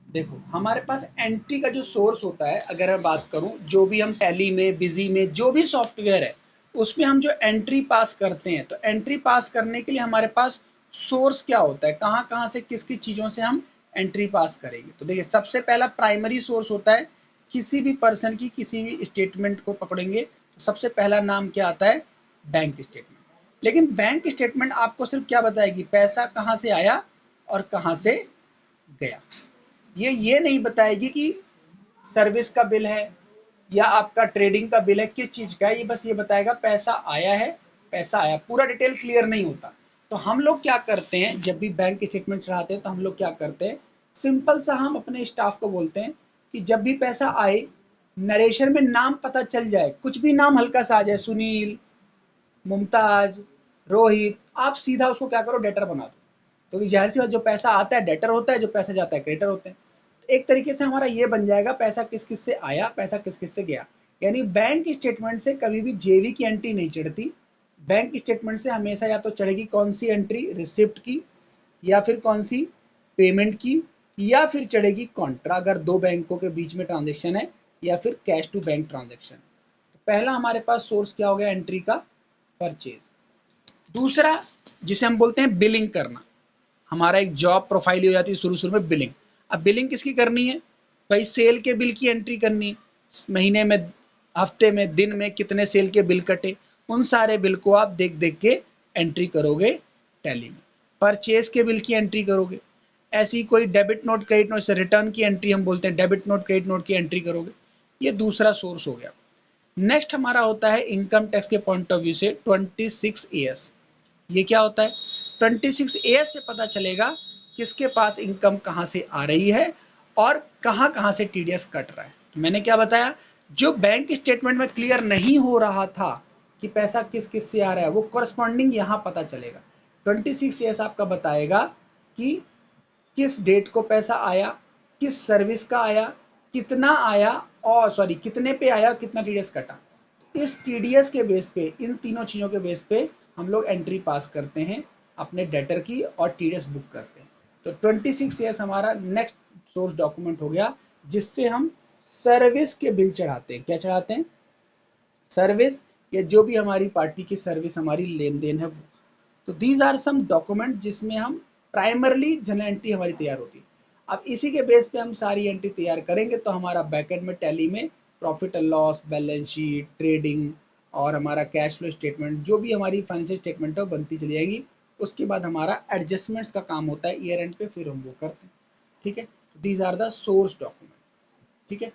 देखो हमारे पास एंट्री का जो सोर्स होता है, अगर मैं बात करूं, जो भी हम टैली में, बिजी में, जो भी सॉफ्टवेयर है उसमें हम जो एंट्री पास करते हैं, तो एंट्री पास करने के लिए हमारे पास सोर्स क्या होता है, कहाँ कहाँ से किस किस चीज़ों से हम एंट्री पास करेंगे। तो देखिए सबसे पहला प्राइमरी सोर्स होता है, किसी भी पर्सन की किसी भी स्टेटमेंट को पकड़ेंगे तो सबसे पहला नाम क्या आता है, बैंक स्टेटमेंट। लेकिन बैंक स्टेटमेंट आपको सिर्फ क्या बताएगी, पैसा कहाँ से आया और कहाँ से गया। ये नहीं बताएगी कि सर्विस का बिल है या आपका ट्रेडिंग का बिल है, किस चीज़ का है, ये बस ये बताएगा पैसा आया है, पैसा आया, पूरा डिटेल क्लियर नहीं होता। तो हम लोग क्या करते हैं, जब भी बैंक स्टेटमेंट चढ़ाते हैं तो हम लोग क्या करते हैं, सिंपल सा हम अपने स्टाफ को बोलते हैं कि जब भी पैसा आए, नरेशन में नाम पता चल जाए, कुछ भी नाम हल्का सा आ जाए, सुनील, मुमताज, रोहित, आप सीधा उसको क्या करो, डेटर बना दो। क्योंकि जाहिर सी बात, जो पैसा आता है डेटर होता है, जो पैसा जाता है क्रेडिटर होते हैं। तो एक तरीके से हमारा ये बन जाएगा, पैसा किस किस से आया, पैसा किस किस से गया। यानी बैंक स्टेटमेंट से कभी भी जेवी की एंट्री नहीं चढ़ती। बैंक स्टेटमेंट से हमेशा या तो चढ़ेगी कौन सी एंट्री, रिसिप्ट की, या फिर कौन सी, पेमेंट की, या फिर चढ़ेगी कॉन्ट्रा, अगर दो बैंकों के बीच में ट्रांजेक्शन है, या फिर कैश टू बैंक ट्रांजेक्शन। तो पहला हमारे पास सोर्स क्या हो गया एंट्री का, परचेज। दूसरा जिसे हम बोलते हैं बिलिंग करना, हमारा एक जॉब प्रोफाइल हो जाती है शुरू शुरू में, बिलिंग। अब बिलिंग किसकी करनी है भाई, सेल के बिल की एंट्री करनी है, महीने में, हफ्ते में, दिन में कितने सेल के बिल कटे, उन सारे बिल को आप देख देख के एंट्री करोगे टैली में। परचेज के बिल की एंट्री करोगे, ऐसी कोई डेबिट नोट, क्रेडिट नोट से रिटर्न की एंट्री हम बोलते हैं, डेबिट नोट, क्रेडिट नोट की एंट्री करोगे। ये दूसरा सोर्स हो गया। नेक्स्ट हमारा होता है इनकम टैक्स के पॉइंट ऑफ व्यू से 26 AS। ये क्या होता है, 26 AS से पता चलेगा किसके पास इनकम कहाँ से आ रही है और कहाँ कहाँ से टीडीएस कट रहा है। तो मैंने क्या बताया, जो बैंक स्टेटमेंट में क्लियर नहीं हो रहा था कि पैसा किस किस से आ रहा है, वो करस्पॉन्डिंग यहाँ पता चलेगा। 26 AS आपका बताएगा कि किस डेट को पैसा आया, किस सर्विस का आया, कितना आया, और सॉरी कितने पे आया, कितना टीडीएस कटा। इस टीडीएस के बेस पे, इन तीनों चीज़ों के बेस पे हम लोग एंट्री पास करते हैं अपने डेटर की और टीडीएस बुक करते हैं। तो 26 AS हमारा नेक्स्ट सोर्स डॉक्यूमेंट हो गया, जिससे हम सर्विस के बिल चढ़ाते हैं। क्या चढ़ाते हैं, सर्विस, या जो भी हमारी पार्टी की सर्विस, हमारी लेन देन है वो। तो दीज आर सम डॉक्यूमेंट जिसमें हम प्राइमरली जनरल एंट्री हमारी तैयार होती है। अब इसी के बेस पे हम सारी एंट्री तैयार करेंगे तो हमारा बैकएंड में टैली में profit and loss, balance sheet, trading और हमारा कैश फ्लो स्टेटमेंट, जो भी हमारी फाइनेंशियल स्टेटमेंट है वो बनती चली जाएगी। उसके बाद हमारा एडजस्टमेंट्स का काम होता है ईयर एंड पे, फिर हम वो करते हैं। ठीक है, these are the source document. ठीक है।